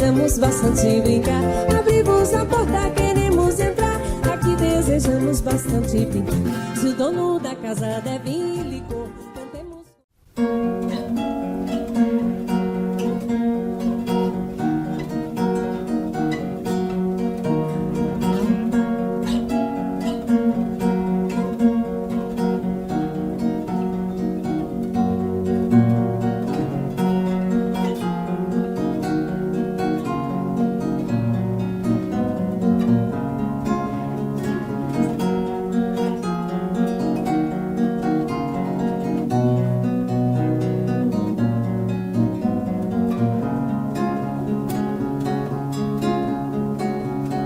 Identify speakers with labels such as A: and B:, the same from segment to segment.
A: desejamos bastante brincar. Abrimos a porta, queremos entrar. Aqui desejamos bastante brincar. Se o dono da casa der vir, licor, cantemos.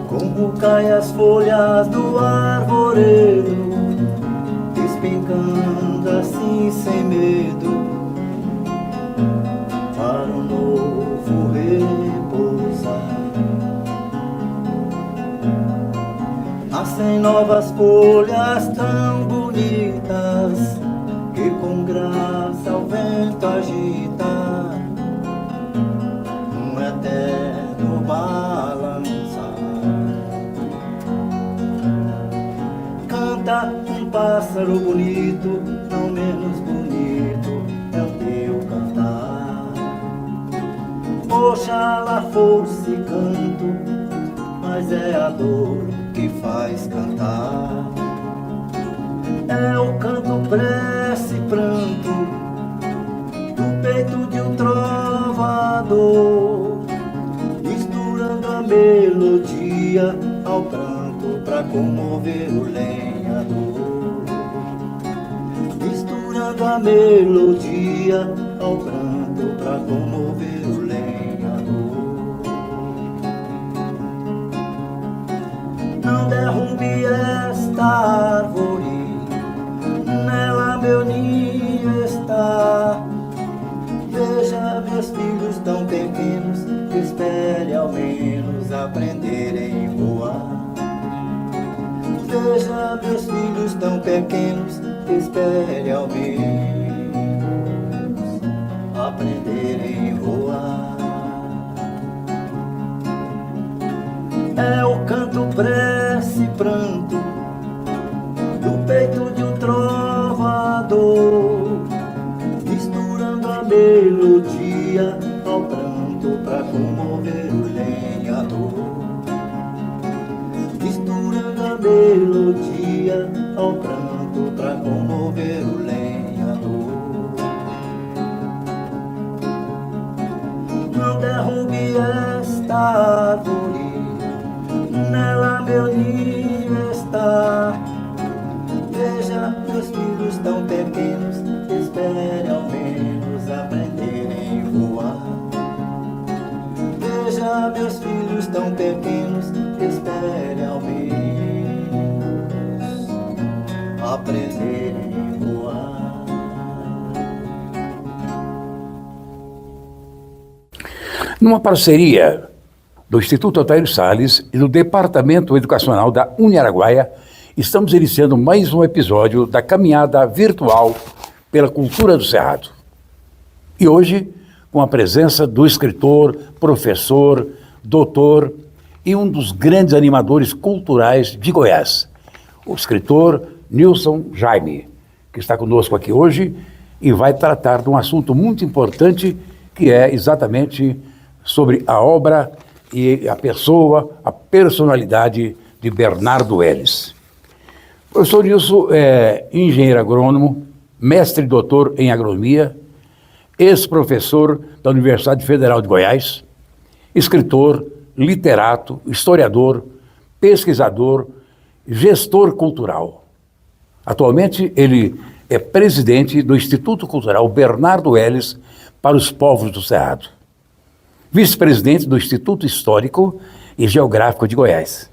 B: Como caem as folhas do arvoredo, despencando assim sem medo, para um novo repousar. Nascem novas folhas tão bonitas, que com graça o vento agita, um eterno balançar. Canta um pássaro bonito, não menos bonito é o teu cantar. Oxalá fosse canto, mas é a dor que faz cantar. É o canto, prece e pranto do peito de um trovador, misturando a melodia ao pranto pra comover o lenhador. Misturando a melodia ao pranto pra comover o lenhador. Não derrube esta árvore, nela meu ninho está. Veja meus filhos tão pequenos, espere ao menos aprenderem a voar. Veja meus filhos tão pequenos, espere ao menos aprenderem a voar. É o canto, prece e pranto do peito de um trovador, misturando a melodia ao pranto pra comover o lenhador. Misturando a melodia ao pranto pra comover o lenhador. Não derrube esta árvore, nela meu ninho está. Veja meus filhos tão pequenos, espere ao menos aprenderem a voar. Veja meus filhos tão pequenos, espere ao menos aprenderem a voar.
C: Numa parceria do Instituto Otávio Salles e do Departamento Educacional da Uniaraguaia, estamos iniciando mais um episódio da caminhada virtual pela cultura do Cerrado. E hoje, com a presença do escritor, professor, doutor e um dos grandes animadores culturais de Goiás, o escritor Nilson Jaime, que está conosco aqui hoje e vai tratar de um assunto muito importante, que é exatamente sobre a obra e a pessoa, a personalidade de Bernardo Welles. O professor Nilson é engenheiro agrônomo, mestre e doutor em agronomia, ex-professor da Universidade Federal de Goiás, escritor, literato, historiador, pesquisador, gestor cultural. Atualmente ele é presidente do Instituto Cultural Bernardo Welles para os Povos do Cerrado, vice-presidente do Instituto Histórico e Geográfico de Goiás,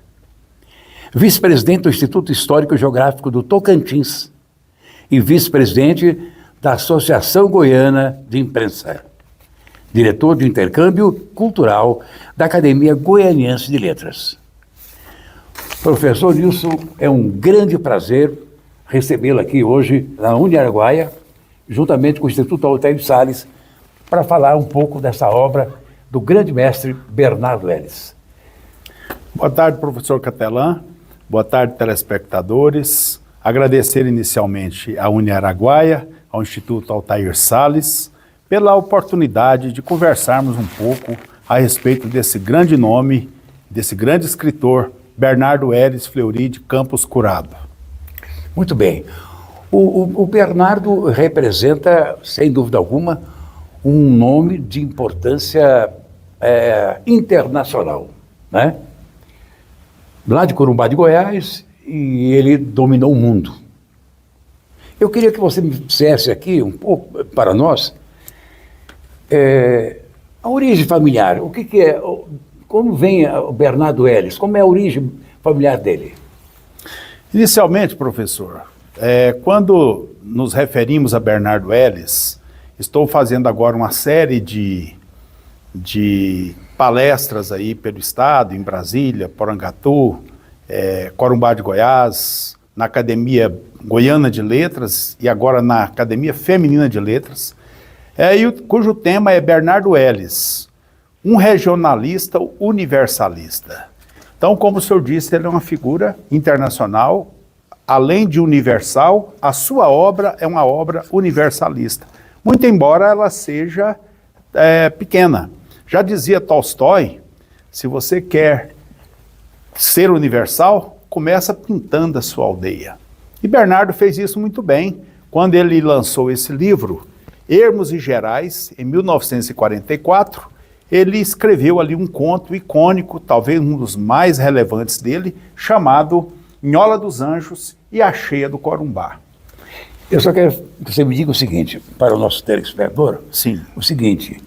C: vice-presidente do Instituto Histórico e Geográfico do Tocantins e vice-presidente da Associação Goiana de Imprensa, diretor de intercâmbio cultural da Academia Goianiense de Letras. Professor Nilson, é um grande prazer recebê-lo aqui hoje na Uniaraguaia, juntamente com o Instituto Otávio Salles, para falar um pouco dessa obra do grande mestre Bernardo Ellis.
D: Boa tarde, professor Catelan. Boa tarde, telespectadores. Agradecer inicialmente à Uniaraguaia, ao Instituto Altair Salles, pela oportunidade de conversarmos um pouco a respeito desse grande nome, desse grande escritor, Bernardo Ellis Fleury de Campos Curado.
C: Muito bem. O Bernardo representa, sem dúvida alguma, um nome de importância internacional, né? Lá de Corumbá de Goiás, e ele dominou o mundo. Eu queria que você me dissesse aqui, um pouco para nós, a origem familiar, o que é, como vem o Bernardo Ellis, como é a origem familiar dele?
D: Inicialmente, professor, quando nos referimos a Bernardo Ellis, estou fazendo agora uma série de palestras aí pelo estado, em Brasília, Porangatu, Corumbá de Goiás, na Academia Goiana de Letras e agora na Academia Feminina de Letras, cujo tema é Bernardo Ellis, um regionalista universalista. Então, como o senhor disse, ele é uma figura internacional, além de universal, a sua obra é uma obra universalista, muito embora ela seja pequena. Já dizia Tolstói, se você quer ser universal, começa pintando a sua aldeia. E Bernardo fez isso muito bem, quando ele lançou esse livro, Ermos e Gerais, em 1944, ele escreveu ali um conto icônico, talvez um dos mais relevantes dele, chamado Nhola dos Anjos e a Cheia do Corumbá.
C: Eu só quero que você me diga o seguinte, para o nosso telespectador.
D: Sim.
C: O seguinte,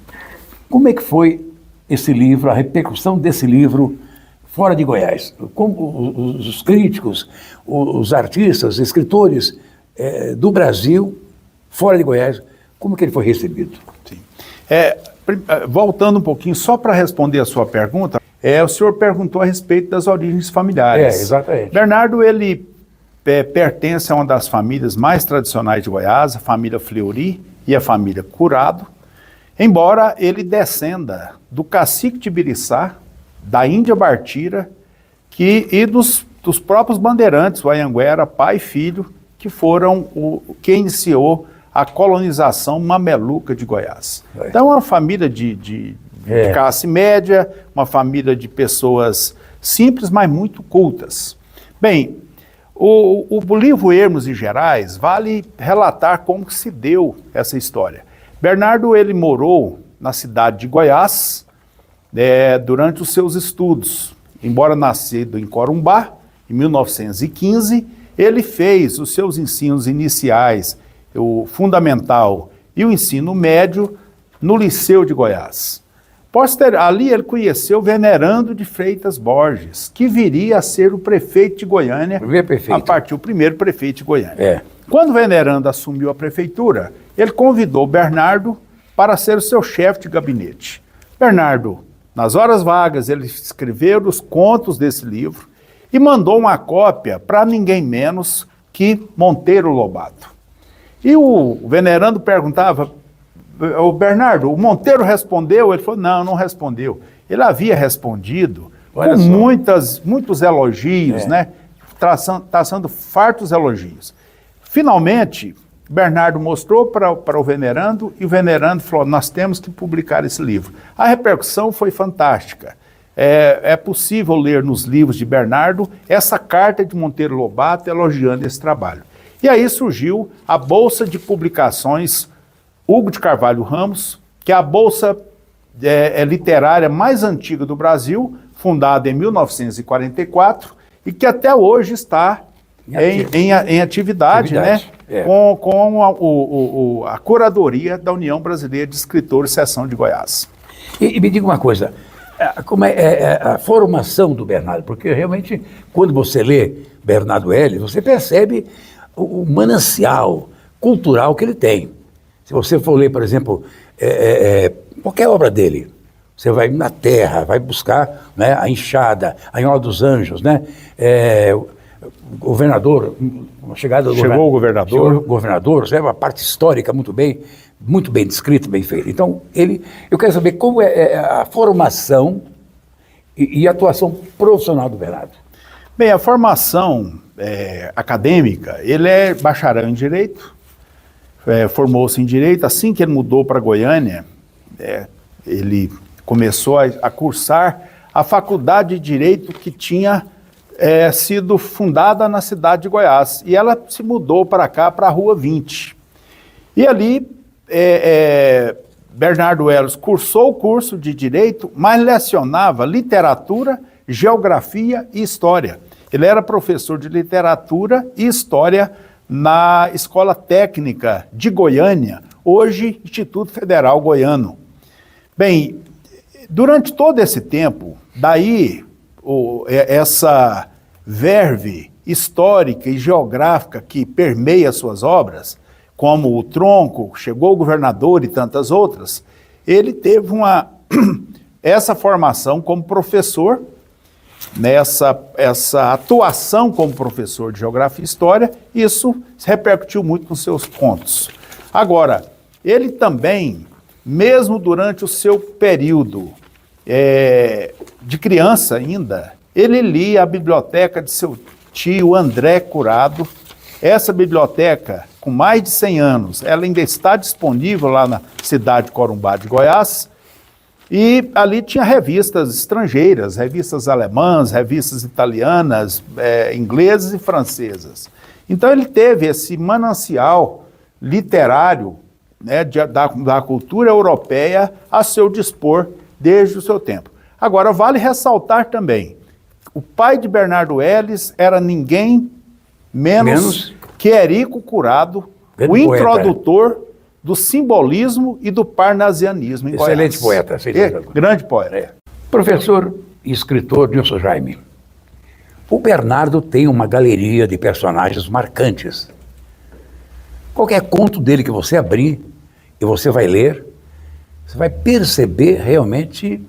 C: como é que foi esse livro, a repercussão desse livro fora de Goiás? Como os críticos, os artistas, escritores do Brasil, fora de Goiás, como que ele foi recebido?
D: Sim. Voltando um pouquinho, só para responder a sua pergunta, o senhor perguntou a respeito das origens familiares.
C: Exatamente.
D: Bernardo, ele pertence a uma das famílias mais tradicionais de Goiás, a família Fleury e a família Curado, embora ele descenda do cacique de Ibiriçá, da Índia Bartira, e dos próprios bandeirantes, o Anhanguera, pai e filho, que foram quem iniciou a colonização mameluca de Goiás. Então, é uma família de classe média, uma família de pessoas simples, mas muito cultas. Bem, o livro Ermos e Gerais vale relatar como que se deu essa história. Bernardo, ele morou na cidade de Goiás durante os seus estudos. Embora nascido em Corumbá, em 1915, ele fez os seus ensinos iniciais, o fundamental e o ensino médio, no Liceu de Goiás. Ali ele conheceu Venerando de Freitas Borges, que viria a ser o prefeito de Goiânia, o primeiro prefeito de Goiânia. Quando Venerando assumiu a prefeitura, ele convidou Bernardo para ser o seu chefe de gabinete. Bernardo, nas horas vagas, ele escreveu os contos desse livro e mandou uma cópia para ninguém menos que Monteiro Lobato. E o Venerando perguntava, o Bernardo, o Monteiro respondeu? Ele falou, não respondeu. Ele havia respondido com muitos elogios, né? Traçando fartos elogios. Finalmente, Bernardo mostrou para o Venerando e o Venerando falou, nós temos que publicar esse livro. A repercussão foi fantástica. É possível ler nos livros de Bernardo essa carta de Monteiro Lobato elogiando esse trabalho. E aí surgiu a Bolsa de Publicações Hugo de Carvalho Ramos, que é a bolsa literária mais antiga do Brasil, fundada em 1944, e que até hoje está em atividade, né? Com a curadoria da União Brasileira de Escritores, Seção de Goiás.
C: E me diga uma coisa, como é a formação do Bernardo? Porque realmente, quando você lê Bernardo Ellis, você percebe o manancial cultural que ele tem. Se você for ler, por exemplo, qualquer obra dele, você vai na terra, vai buscar, né, a Enxada, a Nhola dos Anjos, né, governador, uma chegada do
D: Chegou o governador.
C: Chegou o governador, é uma parte histórica muito bem descrita, bem feita. Então, eu quero saber como é a formação e a atuação profissional do Bernardo.
D: Bem, a formação acadêmica, ele é bacharel em Direito, formou-se em Direito. Assim que ele mudou para Goiânia, ele começou a cursar a Faculdade de Direito que tinha sido fundada na cidade de Goiás. E ela se mudou para cá, para a Rua 20. E ali, Bernardo Welles cursou o curso de Direito, mas lecionava literatura, geografia e história. Ele era professor de literatura e história na Escola Técnica de Goiânia, hoje Instituto Federal Goiano. Bem, durante todo esse tempo, daí essa verve histórica e geográfica que permeia suas obras, como O Tronco, Chegou o Governador e tantas outras, ele teve essa formação como professor, essa atuação como professor de Geografia e História. Isso se repercutiu muito nos seus contos. Agora, ele também, mesmo durante o seu período de criança ainda, ele lia a biblioteca de seu tio André Curado. Essa biblioteca, com mais de 100 anos, ela ainda está disponível lá na cidade de Corumbá de Goiás, e ali tinha revistas estrangeiras, revistas alemãs, revistas italianas, inglesas e francesas. Então ele teve esse manancial literário, da cultura europeia a seu dispor desde o seu tempo. Agora, vale ressaltar também, o pai de Bernardo Welles era ninguém menos que Érico Curado, o introdutor do simbolismo e do parnasianismo em Goiás.
C: Excelente poeta.
D: Grande poeta.
C: Professor e escritor Nilson Jaime, o Bernardo tem uma galeria de personagens marcantes. Qualquer conto dele que você abrir e você vai ler, você vai perceber realmente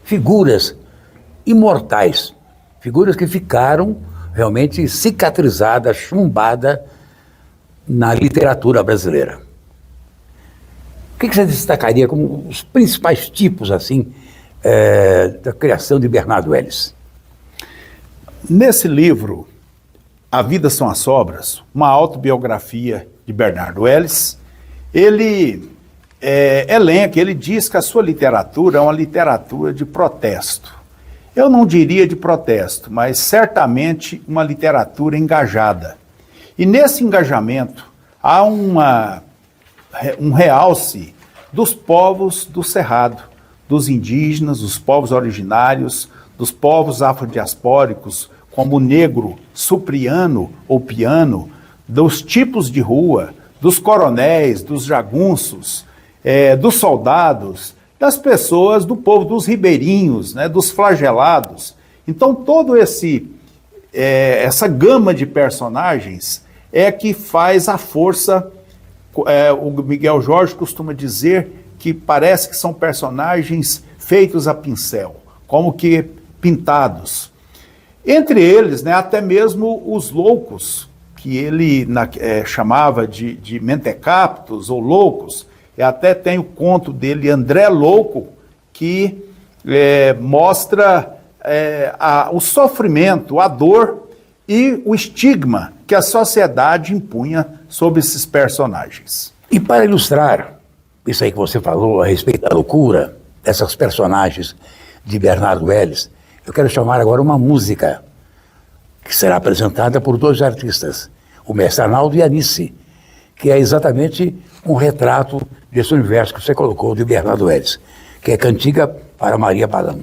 C: figuras imortais, figuras que ficaram realmente cicatrizadas, chumbadas na literatura brasileira. O que você destacaria como os principais tipos assim da criação de Bernardo Welles?
D: Nesse livro, A Vida São as Obras, uma autobiografia de Bernardo Welles, ele elenca, ele diz que a sua literatura é uma literatura de protesto. Eu não diria de protesto, mas certamente uma literatura engajada. E nesse engajamento há um realce dos povos do Cerrado, dos indígenas, dos povos originários, dos povos afrodiaspóricos, como o negro supriano ou piano, dos tipos de rua, dos coronéis, dos jagunços, dos soldados, das pessoas do povo, dos ribeirinhos, dos flagelados. Então, todo essa gama de personagens é que faz a força. O Miguel Jorge costuma dizer que parece que são personagens feitos a pincel, como que pintados. Entre eles, até mesmo os loucos, que ele chamava de mentecaptos ou loucos. E até tem o conto dele, André Louco, que mostra o sofrimento, a dor e o estigma que a sociedade impunha sobre esses personagens.
C: E para ilustrar isso aí que você falou a respeito da loucura dessas personagens de Bernardo Welles, eu quero chamar agora uma música que será apresentada por dois artistas, o mestre Arnaldo e a Anice, que é exatamente um retrato desse universo que você colocou de Bernardo Welles, que é Cantiga para Maria Balão.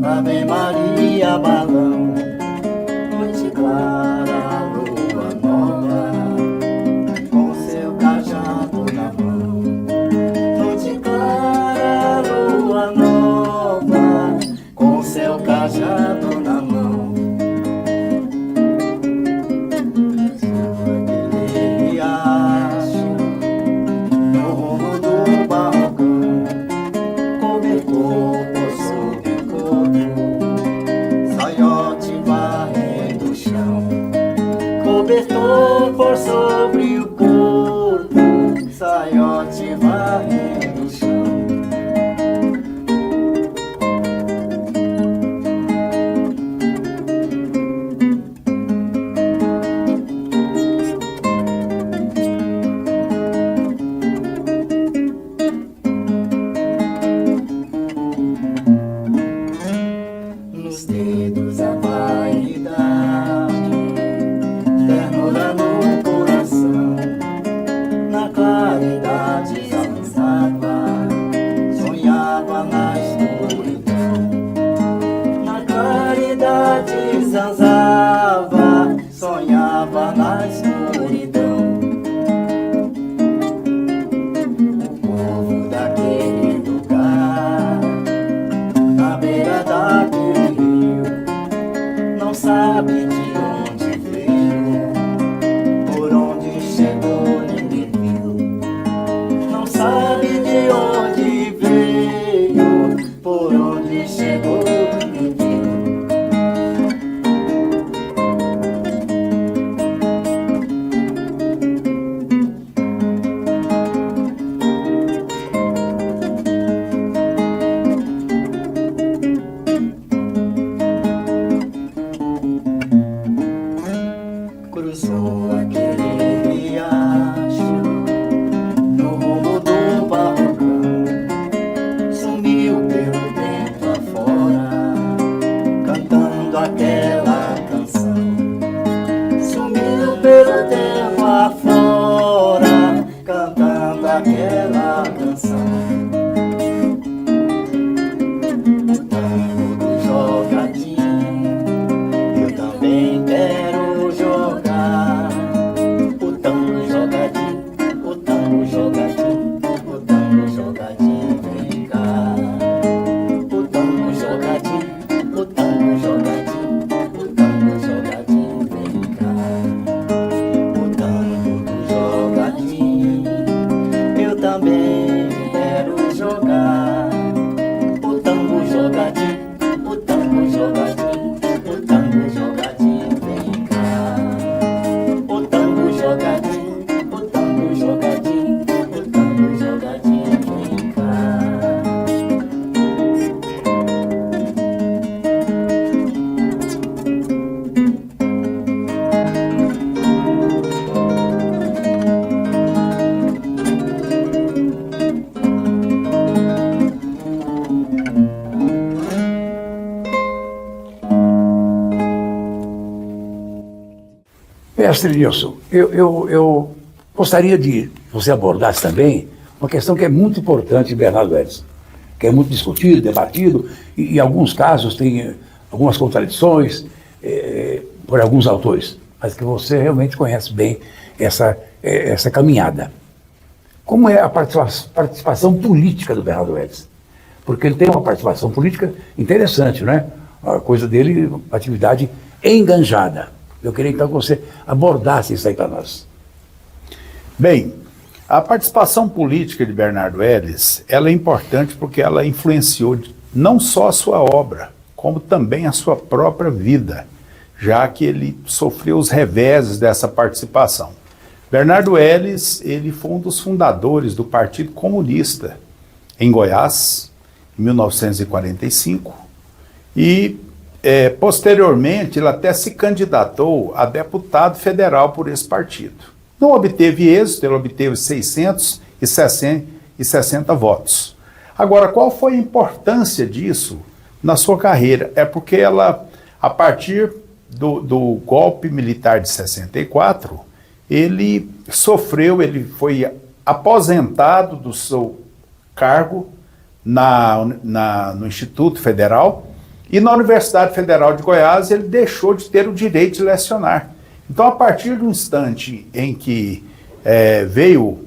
B: Ave Maria Balão, noite clara, lua nova, com
C: Mestre Nilson, eu gostaria de você abordasse também uma questão que é muito importante em Bernardo Ellis, que é muito discutido, debatido, e em alguns casos tem algumas contradições por alguns autores, mas que você realmente conhece bem essa caminhada. Como é a participação política do Bernardo Ellis? Porque ele tem uma participação política interessante, né? A coisa dele, uma atividade enganjada. Eu queria então que você abordasse isso aí para nós.
D: Bem, a participação política de Bernardo Ellis, ela é importante porque ela influenciou não só a sua obra, como também a sua própria vida, já que ele sofreu os reveses dessa participação. Bernardo Ellis, ele foi um dos fundadores do Partido Comunista em Goiás, em 1945, e posteriormente ele até se candidatou a deputado federal por esse partido. Não obteve êxito, ele obteve 660 votos. Agora, qual foi a importância disso na sua carreira? É porque ela, a partir do golpe militar de 64, ele foi aposentado do seu cargo no Instituto Federal, e na Universidade Federal de Goiás ele deixou de ter o direito de lecionar. Então, a partir do instante em que veio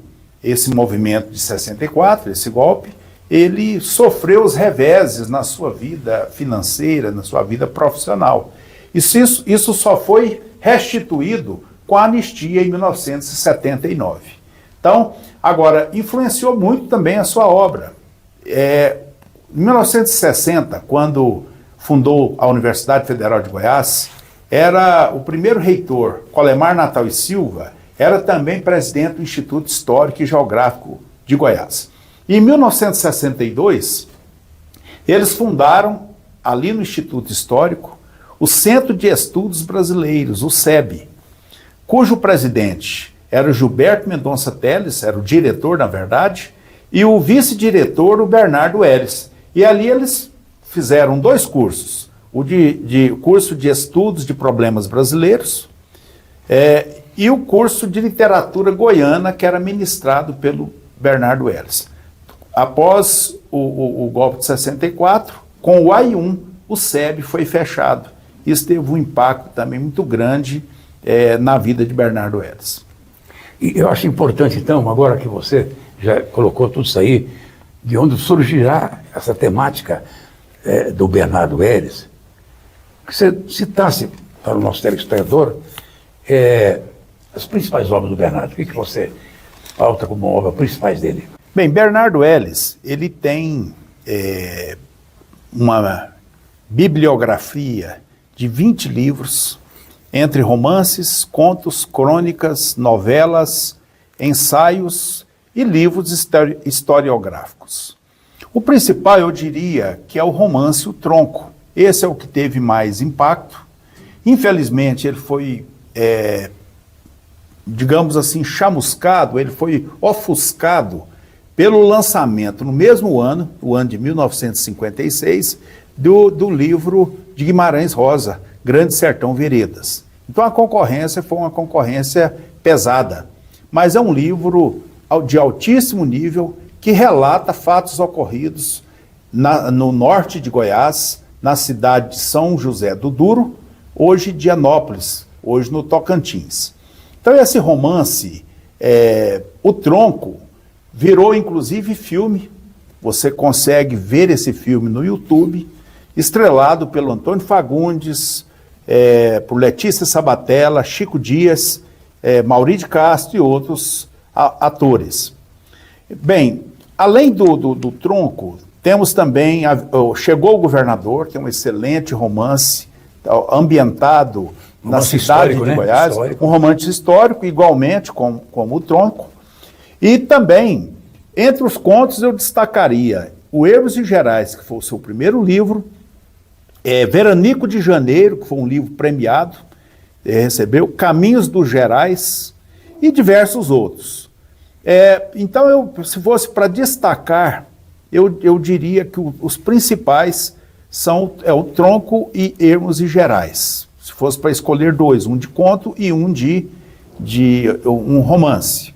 D: esse movimento de 64, esse golpe, ele sofreu os reveses na sua vida financeira, na sua vida profissional. Isso só foi restituído com a anistia em 1979. Então, agora, influenciou muito também a sua obra. Em 1960, quando fundou a Universidade Federal de Goiás, era o primeiro reitor, Colemar Natal e Silva, era também presidente do Instituto Histórico e Geográfico de Goiás. E em 1962, eles fundaram, ali no Instituto Histórico, o Centro de Estudos Brasileiros, o SEB, cujo presidente era o Gilberto Mendonça Teles, era o diretor, na verdade, e o vice-diretor, o Bernardo Ellis. E ali eles fizeram 2 cursos, o curso de Estudos de Problemas Brasileiros e o curso de Literatura Goiana, que era ministrado pelo Bernardo Ellis. Após o golpe de 64, com o AI-1, o SEB foi fechado. Isso teve um impacto também muito grande na vida de Bernardo Ellis.
C: E eu acho importante, então, agora que você já colocou tudo isso aí, de onde surgirá essa temática do Bernardo Ellis, que você citasse para o nosso telespectador as principais obras do Bernardo. O que você pauta como obras principais dele?
D: Bem, Bernardo Ellis, ele tem uma bibliografia de 20 livros, entre romances, contos, crônicas, novelas, ensaios e livros historiográficos. O principal, eu diria, que é o romance O Tronco. Esse é o que teve mais impacto. Infelizmente, ele foi, digamos assim, chamuscado, ele foi ofuscado pelo lançamento, no mesmo ano, o ano de 1956, do livro de Guimarães Rosa, Grande Sertão Veredas. Então a concorrência foi uma concorrência pesada, mas é um livro de altíssimo nível que relata fatos ocorridos no norte de Goiás, na cidade de São José do Duro, hoje Dianópolis, hoje no Tocantins. Então esse romance, O Tronco, virou inclusive filme. Você consegue ver esse filme no YouTube, estrelado pelo Antônio Fagundes, por Letícia Sabatella, Chico Dias, Mauri de Castro e outros atores. Bem, além do Tronco, temos também Chegou o Governador, que é um excelente romance ambientado na cidade de Goiás, um romance histórico, igualmente como o Tronco. E também, entre os contos, eu destacaria O Ermos e Gerais, que foi o seu primeiro livro, Veranico de Janeiro, que foi um livro premiado, recebeu Caminhos dos Gerais e diversos outros. Então, se fosse para destacar, eu diria que os principais são O Tronco e Ermos e Gerais. Se fosse para escolher 2, um de conto e um de um romance.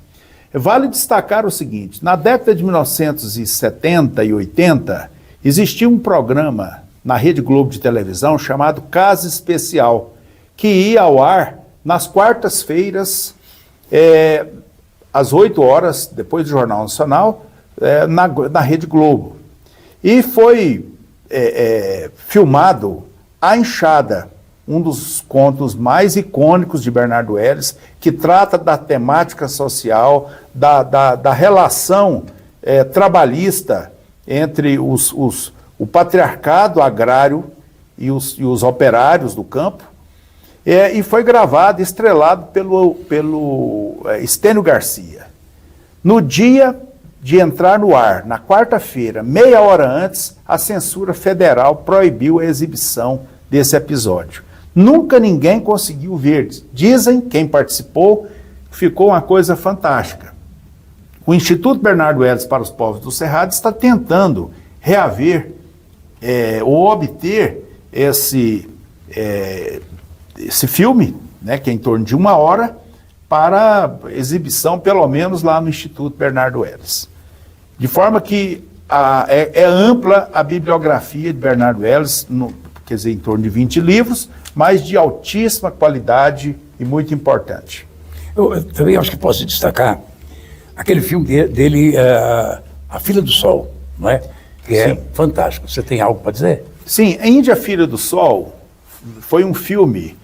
D: Vale destacar o seguinte: na década de 1970 e 80, existia um programa na Rede Globo de televisão chamado Casa Especial, que ia ao ar nas quartas-feiras, às 8 horas, depois do Jornal Nacional, na Rede Globo. E foi filmado A Enxada, um dos contos mais icônicos de Bernardo Ellis, que trata da temática social, da relação trabalhista entre o patriarcado agrário e os operários do campo, e foi gravado e estrelado pelo Estênio Garcia. No dia de entrar no ar, na quarta-feira, meia hora antes, a censura federal proibiu a exibição desse episódio. Nunca ninguém conseguiu ver. Dizem, quem participou, ficou uma coisa fantástica. O Instituto Bernardo Ellis para os Povos do Cerrado está tentando reaver ou obter esse filme, né, que é em torno de 1 hora, para exibição, pelo menos lá no Instituto Bernardo Ellis. De forma que é ampla a bibliografia de Bernardo Ellis, quer dizer, em torno de 20 livros, mas de altíssima qualidade e muito importante.
C: Eu também acho que posso destacar aquele filme dele, A Filha do Sol, não é? Que é fantástico. Você tem algo para dizer?
D: Sim, Índia, Filha do Sol foi um filme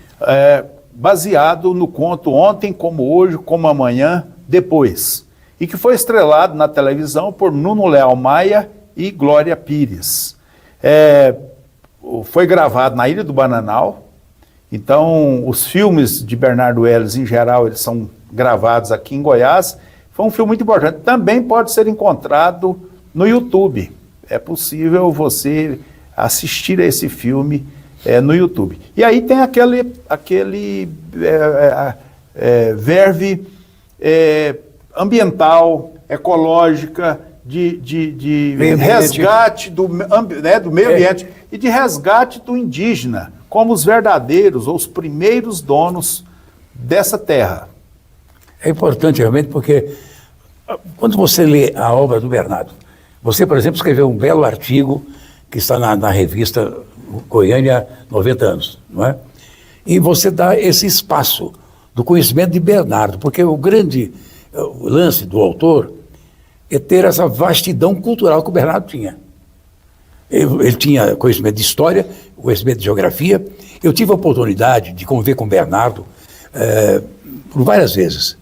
D: baseado no conto Ontem, Como Hoje, Como Amanhã, Depois, e que foi estrelado na televisão por Nuno Leal Maia e Glória Pires. Foi gravado na Ilha do Bananal. Então, os filmes de Bernardo Ellis, em geral, eles são gravados aqui em Goiás. Foi um filme muito importante. Também pode ser encontrado no YouTube. É possível você assistir a esse filme no YouTube. E aí tem aquele verve ambiental, ecológica, de resgate do meio ambiente e de resgate do indígena, como os verdadeiros ou os primeiros donos dessa terra.
C: É importante realmente porque quando você lê a obra do Bernardo, você, por exemplo, escreveu um belo artigo que está na revista Goiânia 90 anos, não é? E você dá esse espaço do conhecimento de Bernardo, porque o grande lance do autor é ter essa vastidão cultural que o Bernardo tinha. Ele tinha conhecimento de história, conhecimento de geografia. Eu tive a oportunidade de conviver com o Bernardo por várias vezes.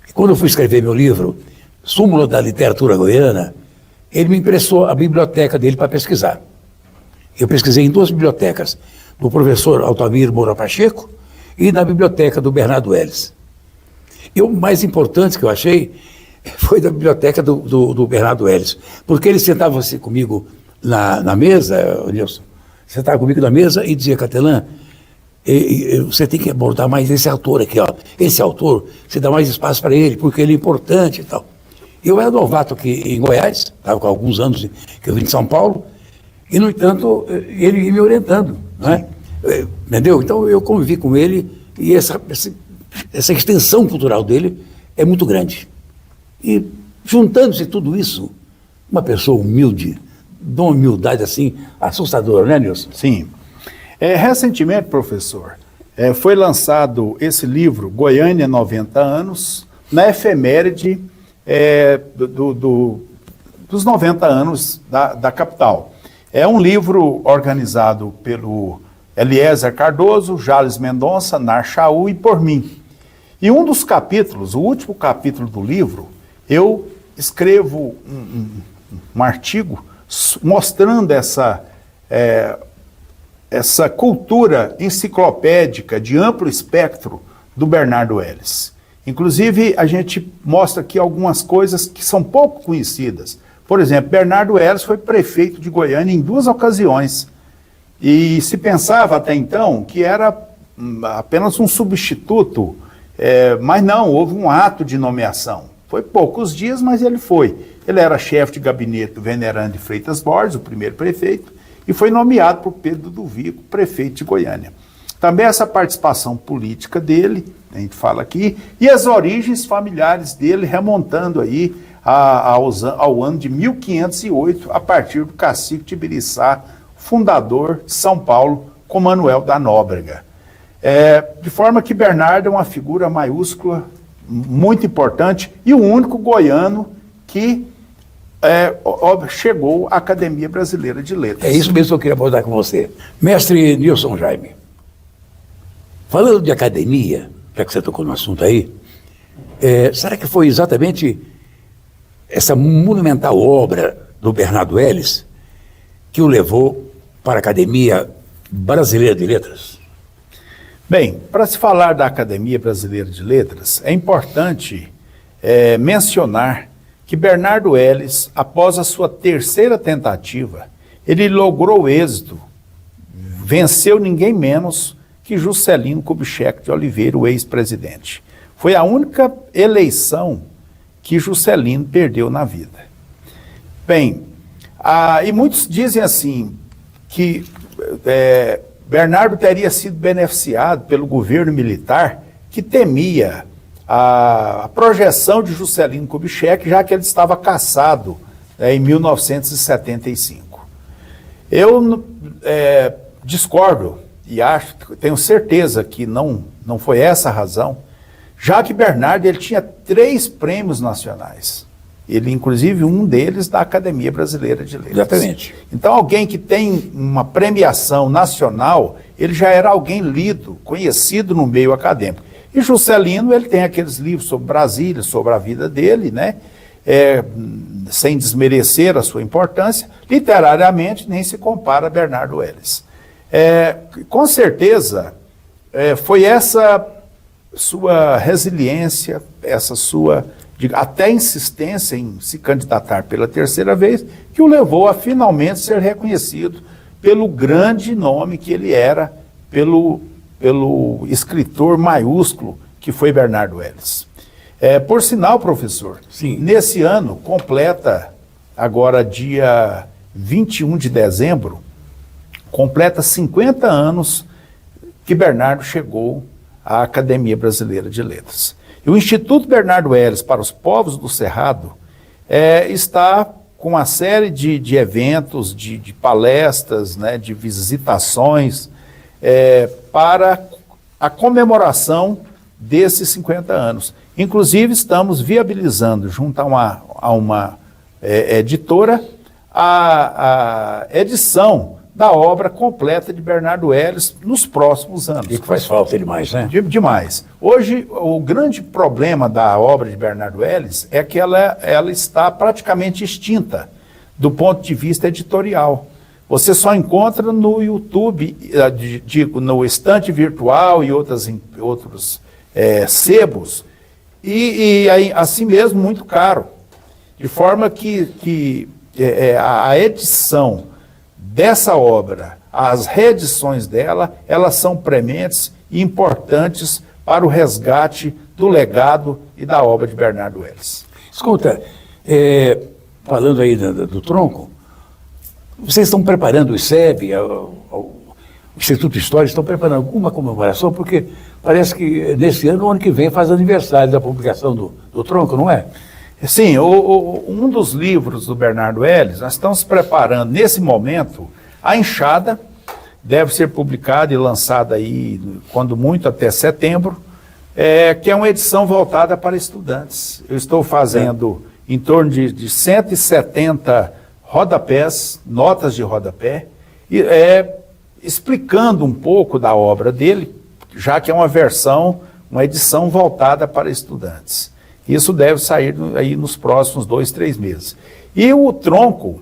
C: E quando eu fui escrever meu livro, Súmula da Literatura Goiana, ele me emprestou a biblioteca dele para pesquisar. Eu pesquisei em 2 bibliotecas, do professor Altamiro Moura Pacheco e na biblioteca do Bernardo Ellis. E o mais importante que eu achei foi da biblioteca do Bernardo Ellis, porque ele sentava comigo na mesa, Nilson, sentava comigo na mesa e dizia: Catelã, você tem que abordar mais esse autor aqui, ó. Esse autor, você dá mais espaço para ele, porque ele é importante e tal. Eu era novato aqui em Goiás, estava com alguns anos que eu vim de São Paulo, e, no entanto, ele ia me orientando, não é? Entendeu? Então, eu convivi com ele, e essa extensão cultural dele é muito grande. E, juntando-se tudo isso, uma pessoa humilde, de uma humildade assim, assustadora, né, Nilson?
D: Sim. Recentemente, professor, foi lançado esse livro, Goiânia 90 anos, na efeméride dos 90 anos da capital. É um livro organizado pelo Eliezer Cardoso, Jales Mendonça, Nar Chaú e por mim. E um dos capítulos, o último capítulo do livro, eu escrevo um artigo mostrando essa cultura enciclopédica de amplo espectro do Bernardo Ellis. Inclusive, a gente mostra aqui algumas coisas que são pouco conhecidas. Por exemplo, Bernardo Ellis foi prefeito de Goiânia em 2 ocasiões. E se pensava até então que era apenas um substituto, mas não, houve um ato de nomeação. Foi poucos dias, mas ele foi. Ele era chefe de gabinete do Venerando de Freitas Borges, o primeiro prefeito, e foi nomeado por Pedro do Vico, prefeito de Goiânia. Também essa participação política dele, a gente fala aqui, e as origens familiares dele, remontando aí ao ano de 1508, a partir do cacique Tibiriçá, fundador de São Paulo, com Manuel da Nóbrega. De forma que Bernardo é uma figura maiúscula, muito importante, e o único goiano que chegou à Academia Brasileira de Letras.
C: É isso mesmo que eu queria abordar com você. Mestre Nilson Jaime, falando de academia, já que você tocou no assunto aí, será que foi exatamente essa monumental obra do Bernardo Ellis que o levou para a Academia Brasileira de Letras?
D: Bem, para se falar da Academia Brasileira de Letras, é importante mencionar que Bernardo Ellis, após a sua terceira tentativa, ele logrou êxito, venceu ninguém menos que Juscelino Kubitschek de Oliveira, o ex-presidente. Foi a única eleição que Juscelino perdeu na vida. Bem, e muitos dizem assim, que Bernardo teria sido beneficiado pelo governo militar, que temia a projeção de Juscelino Kubitschek, já que ele estava cassado em 1975. Eu discordo e tenho certeza que não foi essa a razão, já que Bernardo ele tinha 3 prêmios nacionais. Ele, inclusive, um deles da Academia Brasileira de Letras.
C: Exatamente.
D: Então, alguém que tem uma premiação nacional, ele já era alguém lido, conhecido no meio acadêmico. E Juscelino, ele tem aqueles livros sobre Brasília, sobre a vida dele, né? Sem desmerecer a sua importância, literariamente nem se compara a Bernardo Ellis. Com certeza, foi essa sua resiliência, essa sua até insistência em se candidatar pela terceira vez, que o levou a finalmente ser reconhecido pelo grande nome que ele era, pelo escritor maiúsculo que foi Bernardo Ellis. Por sinal, professor,
C: sim,
D: nesse ano completa, agora dia 21 de dezembro, completa 50 anos que Bernardo chegou à Academia Brasileira de Letras. E o Instituto Bernardo Ellis para os Povos do Cerrado está com uma série de eventos, de palestras, né, de visitações, para a comemoração desses 50 anos. Inclusive, estamos viabilizando, junto a uma editora, a edição da obra completa de Bernardo Ellis nos próximos anos.
C: E que faz falta demais, né?
D: Demais. Hoje, o grande problema da obra de Bernardo Ellis é que ela está praticamente extinta do ponto de vista editorial. Você só encontra no YouTube, no Estante Virtual e outros sebos, e assim mesmo muito caro. De forma que a edição dessa obra, as reedições dela, elas são prementes e importantes para o resgate do legado e da obra de Bernardo Ellis.
C: Escuta, falando aí do tronco, vocês estão preparando o ICEB, o Instituto Histórico, estão preparando alguma comemoração? Porque parece que nesse ano, o ano que vem, faz aniversário da publicação do tronco, não é?
D: Sim, um dos livros do Bernardo Ellis, nós estamos preparando, nesse momento, a Enxada, deve ser publicada e lançada aí, quando muito, até setembro, que é uma edição voltada para estudantes. Eu estou fazendo em torno de 170 rodapés, notas de rodapé, e explicando um pouco da obra dele, já que é uma edição voltada para estudantes. Isso deve sair aí nos próximos 2, 3 meses. E o tronco,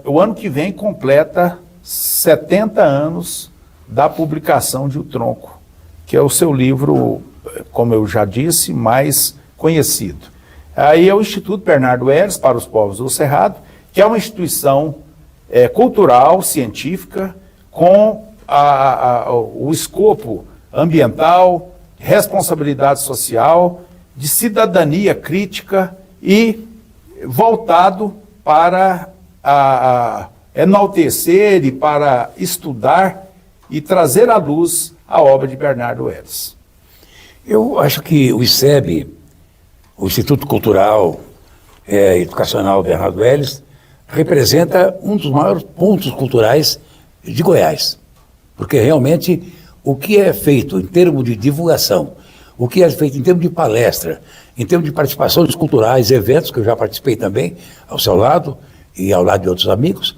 D: o ano que vem, completa 70 anos da publicação de O Tronco, que é o seu livro, como eu já disse, mais conhecido. Aí é o Instituto Bernardo Ellis para os Povos do Cerrado, que é uma instituição cultural, científica, com o escopo ambiental, responsabilidade social, de cidadania crítica e voltado para enaltecer e para estudar e trazer à luz a obra de Bernardo Welles.
C: Eu acho que o ICEB, o Instituto Cultural Educacional Bernardo Welles, representa um dos maiores pontos culturais de Goiás. Porque realmente o que é feito em termos de divulgação, o que é feito em termos de palestra, em termos de participações culturais, eventos, que eu já participei também, ao seu lado e ao lado de outros amigos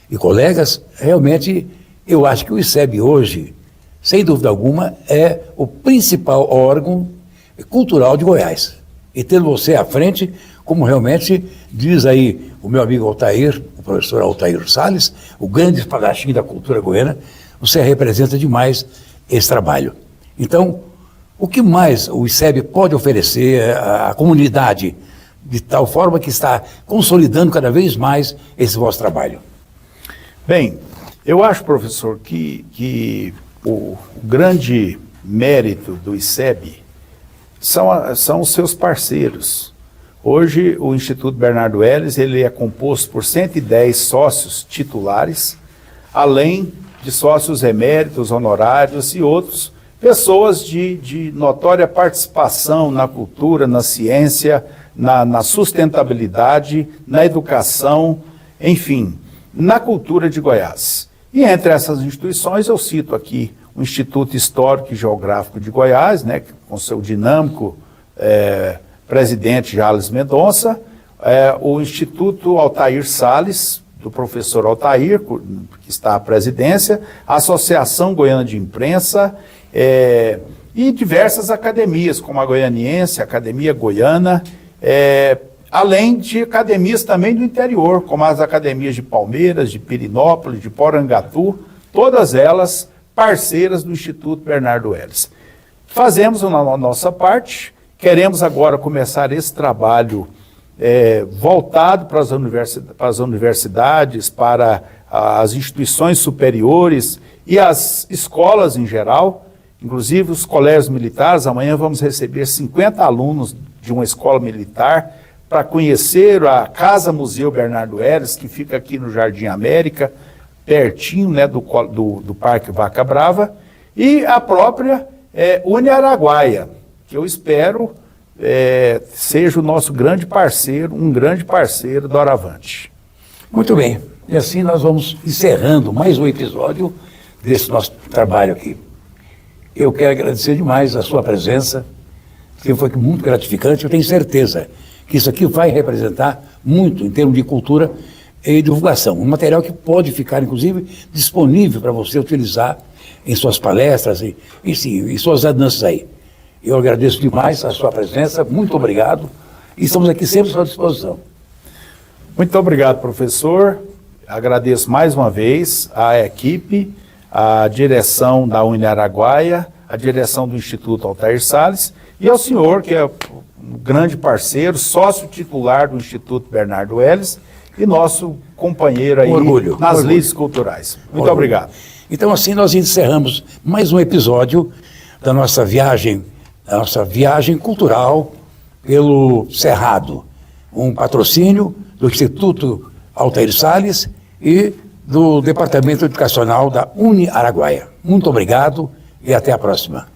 C: e colegas, realmente eu acho que o ICEB hoje, sem dúvida alguma, é o principal órgão cultural de Goiás. E tendo você à frente, como realmente diz aí o meu amigo Altair, o professor Altair Salles, o grande espadachim da cultura goiana, você representa demais esse trabalho. Então, o que mais o ICEB pode oferecer à comunidade, de tal forma que está consolidando cada vez mais esse vosso trabalho?
D: Bem, eu acho, professor, que o grande mérito do ICEB são os seus parceiros. Hoje, o Instituto Bernardo Welles, ele é composto por 110 sócios titulares, além de sócios eméritos, honorários e outros, pessoas de notória participação na cultura, na ciência, na sustentabilidade, na educação, enfim, na cultura de Goiás. E entre essas instituições eu cito aqui o Instituto Histórico e Geográfico de Goiás, né, com seu dinâmico presidente Jales Mendonça, o Instituto Altair Salles, do professor Altair, que está à presidência, a Associação Goiana de Imprensa e diversas academias, como a Goianiense, a Academia Goiana, além de academias também do interior, como as academias de Palmeiras, de Pirinópolis, de Porangatu, todas elas parceiras do Instituto Bernardo Welles. Fazemos a nossa parte, queremos agora começar esse trabalho voltado para as universidades, para as instituições superiores e as escolas em geral, inclusive os colégios militares. Amanhã vamos receber 50 alunos de uma escola militar para conhecer a Casa Museu Bernardo Welles, que fica aqui no Jardim América, pertinho, né, do Parque Vaca Brava, e a própria Uniaraguaia, que eu espero seja o nosso grande parceiro, um grande parceiro do Aravante.
C: Muito bem, e assim nós vamos encerrando mais um episódio desse nosso trabalho aqui. Eu quero agradecer demais a sua presença, que foi muito gratificante. Eu tenho certeza que isso aqui vai representar muito em termos de cultura e divulgação. Um material que pode ficar, inclusive, disponível para você utilizar em suas palestras e suas andanças aí. Eu agradeço demais a sua presença, muito obrigado, e estamos aqui sempre à sua disposição.
D: Muito obrigado, professor. Agradeço mais uma vez à equipe, à direção da Uniaraguaia, à direção do Instituto Altair Salles e ao senhor, que é um grande parceiro, sócio titular do Instituto Bernardo Welles e nosso companheiro aí nas lides culturais. Muito obrigado.
C: Então, assim, nós encerramos mais um episódio da nossa viagem cultural pelo Cerrado, um patrocínio do Instituto Altair Salles e do Departamento Educacional da Uniaraguaia. Muito obrigado e até a próxima.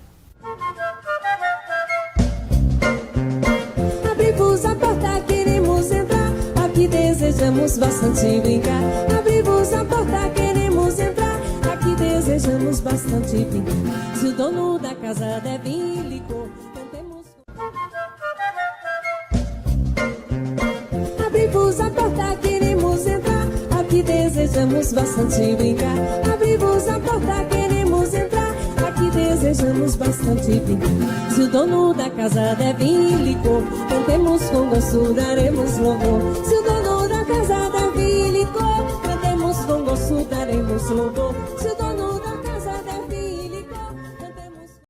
A: Abri-vos a porta, queremos entrar, aqui desejamos bastante brincar. Abri-vos a porta, queremos entrar, aqui desejamos bastante brincar. Se o dono da casa der licor, cantemos. Abri-vos a porta, queremos entrar, aqui desejamos bastante brincar. Abri-vos a porta, queremos entrar, aqui desejamos bastante brincar. Se o dono da casa der licor, cantemos com gosto, daremos louvor. Se o dono da casa der licor, cantemos com gosto, daremos louvor.